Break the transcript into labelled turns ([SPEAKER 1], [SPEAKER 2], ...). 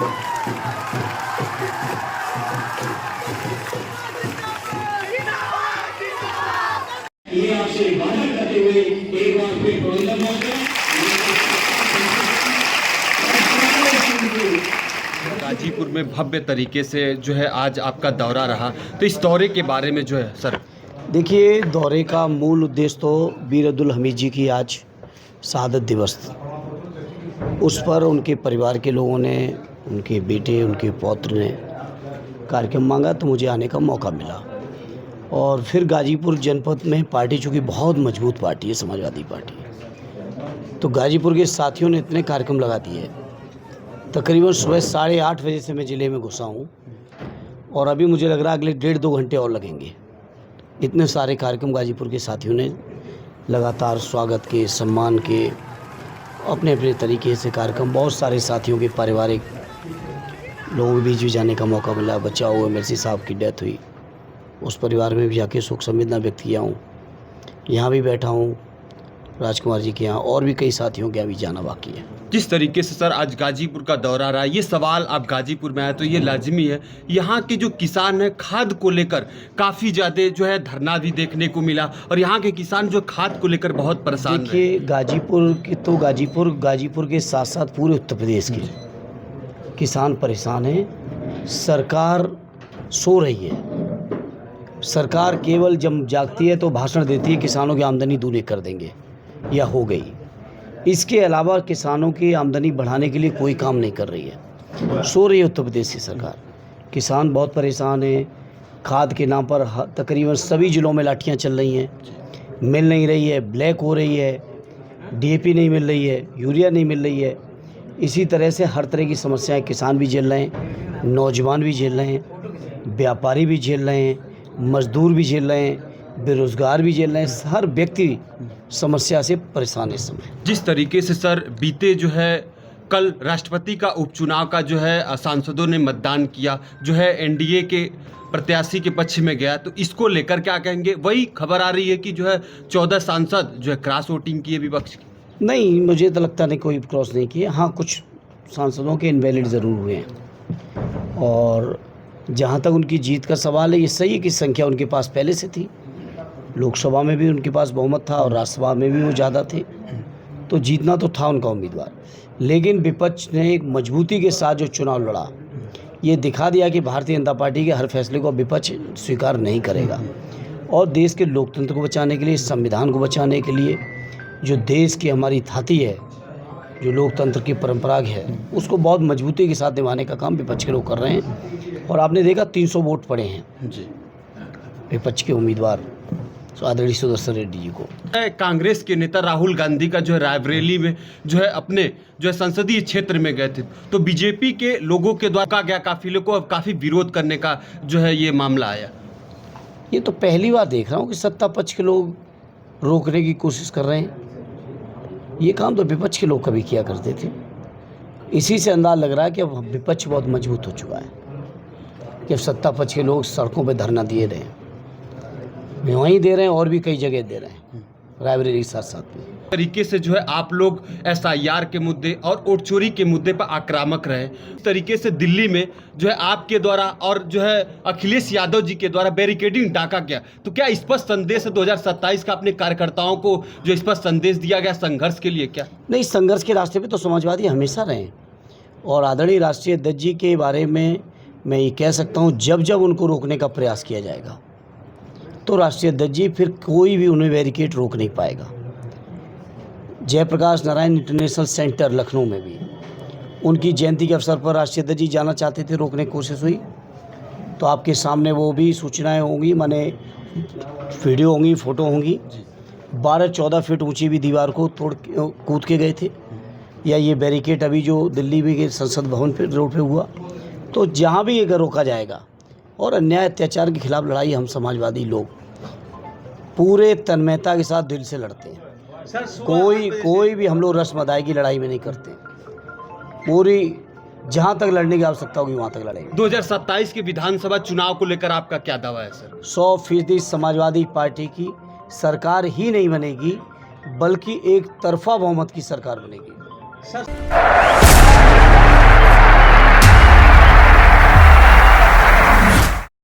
[SPEAKER 1] ये आपसे वादा करते हुए एक बार फिर प्रबंधन
[SPEAKER 2] गाजीपुर में भव्य तरीके से जो है आज आपका दौरा रहा, तो इस दौरे के बारे में जो है सर।
[SPEAKER 3] देखिए, दौरे का मूल उद्देश्य तो वीर अब्दुल हमीद जी की आज शहादत दिवस था। उस पर उनके परिवार के लोगों ने, उनके बेटे, उनके पौत्र ने कार्यक्रम मांगा तो मुझे आने का मौका मिला। और फिर गाजीपुर जनपद में पार्टी चूँकि बहुत मजबूत पार्टी है, समाजवादी पार्टी, तो गाजीपुर के साथियों ने इतने कार्यक्रम लगा दिए। तकरीबन सुबह 8:30 बजे से मैं ज़िले में घुसा हूँ और अभी मुझे लग रहा है अगले 1.5-2 घंटे और लगेंगे। इतने सारे कार्यक्रम गाजीपुर के साथियों ने लगातार स्वागत के, सम्मान के, अपने अपने तरीके से कार्यक्रम। बहुत सारे साथियों के पारिवारिक लोगों के बीच भी जाने का मौका मिला। बचाओ MLC साहब की डेथ हुई, उस परिवार में भी जाके शोक संवेदना व्यक्त किया हूँ। यहाँ भी बैठा हूँ राजकुमार जी के यहाँ, और भी कई साथियों के यहाँ भी जाना बाकी है।
[SPEAKER 2] जिस तरीके से सर आज गाजीपुर का दौरा रहा, ये सवाल आप गाजीपुर में आए तो ये लाजमी है, यहाँ के जो किसान हैं खाद को लेकर काफ़ी ज़्यादा जो है धरना भी देखने को मिला, और यहाँ के किसान जो खाद को लेकर बहुत परेशान हैं।
[SPEAKER 3] देखिए, गाजीपुर की तो गाजीपुर के साथ साथ पूरे उत्तर प्रदेश के किसान परेशान हैं। सरकार सो रही है। सरकार केवल जब जागती है तो भाषण देती है किसानों की आमदनी दूनी कर देंगे या हो गई। इसके अलावा किसानों की आमदनी बढ़ाने के लिए कोई काम नहीं कर रही है। सो रही है उत्तर प्रदेश की सरकार। किसान बहुत परेशान हैं। खाद के नाम पर तकरीबन सभी ज़िलों में लाठियां चल रही हैं, मिल नहीं रही है, ब्लैक हो रही है, DAP नहीं मिल रही है, यूरिया नहीं मिल रही है। इसी तरह से हर तरह की समस्याएं किसान भी झेल रहे हैं, नौजवान भी झेल रहे हैं, व्यापारी भी झेल रहे हैं, मजदूर भी झेल रहे हैं, बेरोज़गार भी झेल रहे हैं। हर व्यक्ति समस्या से परेशान है इस समय।
[SPEAKER 2] जिस तरीके से सर बीते जो है कल राष्ट्रपति का उपचुनाव का जो है सांसदों ने मतदान किया, जो है NDA के प्रत्याशी के पक्ष में गया, तो इसको लेकर क्या कहेंगे? वही खबर आ रही है कि जो है 14 सांसद जो है क्रॉस वोटिंग किए विपक्ष की।
[SPEAKER 3] नहीं, मुझे तो लगता नहीं कोई क्रॉस नहीं किए। हाँ, कुछ सांसदों के इनवैलिड ज़रूर हुए हैं। और जहाँ तक उनकी जीत का सवाल है, ये सही है कि संख्या उनके पास पहले से थी। लोकसभा में भी उनके पास बहुमत था और राज्यसभा में भी वो ज़्यादा थे, तो जीतना तो था उनका उम्मीदवार। लेकिन विपक्ष ने एक मजबूती के साथ जो चुनाव लड़ा, ये दिखा दिया कि भारतीय जनता पार्टी के हर फैसले को विपक्ष स्वीकार नहीं करेगा। और देश के लोकतंत्र को बचाने के लिए, संविधान को बचाने के लिए, जो देश की हमारी धाती है, जो लोकतंत्र की परंपरा है, उसको बहुत मजबूती के साथ निभाने का काम विपक्ष के लोग कर रहे हैं। और आपने देखा 300 वोट पड़े हैं
[SPEAKER 2] जी
[SPEAKER 3] विपक्ष के उम्मीदवार आदरणीय सुदर्शन रेड्डी जी को।
[SPEAKER 2] कांग्रेस के नेता राहुल गांधी का जो है रायबरेली में जो है अपने जो है संसदीय क्षेत्र में गए थे, तो बीजेपी के लोगों के द्वारा गया काफिले को अब काफ़ी विरोध करने का जो है ये मामला आया।
[SPEAKER 3] ये तो पहली बार देख रहा हूँ कि सत्ता पक्ष के लोग रोकने की कोशिश कर रहे हैं। ये काम तो विपक्ष के लोग कभी किया करते थे। इसी से अंदाज़ लग रहा है कि अब विपक्ष बहुत मजबूत हो चुका है, कि अब सत्ता पक्ष के लोग सड़कों पर धरना दिए रहे हैं, वहीं दे रहे हैं और भी कई जगह दे रहे हैं, रायबरेली के साथ साथ में।
[SPEAKER 2] तरीके से जो है आप लोग SIR के मुद्दे और वोट चोरी के मुद्दे पर आक्रामक रहे। इस तरीके से दिल्ली में जो है आपके द्वारा और जो है अखिलेश यादव जी के द्वारा बैरिकेडिंग डाका गया, तो क्या स्पष्ट संदेश है 2027 का अपने कार्यकर्ताओं को जो स्पष्ट संदेश दिया गया संघर्ष के लिए? क्या
[SPEAKER 3] नहीं, संघर्ष के रास्ते पे तो समाजवादी हमेशा रहे। और आदरणीय राष्ट्रीय अध्यक्ष जी के बारे में मैं ये कह सकता हूँ, जब जब उनको रोकने का प्रयास किया जाएगा तो राष्ट्रीय अध्यक्ष जी फिर कोई भी उन्हें बैरिकेड रोक नहीं पाएगा। जयप्रकाश नारायण इंटरनेशनल सेंटर लखनऊ में भी उनकी जयंती के अवसर पर राष्ट्रीय अध्यक्ष जी जाना चाहते थे, रोकने की कोशिश हुई, तो आपके सामने वो भी सूचनाएं होंगी, माने वीडियो होंगी, फ़ोटो होंगी। 12-14 फीट ऊंची भी दीवार को कूद के गए थे। या ये बैरिकेड अभी जो दिल्ली में संसद भवन पे रोड पे हुआ, तो जहाँ भी अगर रोका जाएगा। और अन्याय अत्याचार के खिलाफ लड़ाई हम समाजवादी लोग पूरे तन्मयता के साथ दिल से लड़ते हैं। कोई भी हम लोग रस्म अदायगी की लड़ाई में नहीं करते। पूरी जहाँ तक लड़ने की आवश्यकता होगी वहाँ तक लड़ेंगे।
[SPEAKER 2] 2027 के विधानसभा चुनाव को लेकर आपका क्या दावा है सर?
[SPEAKER 3] 100% समाजवादी पार्टी की सरकार ही नहीं बनेगी, बल्कि एक तरफा बहुमत की सरकार बनेगी।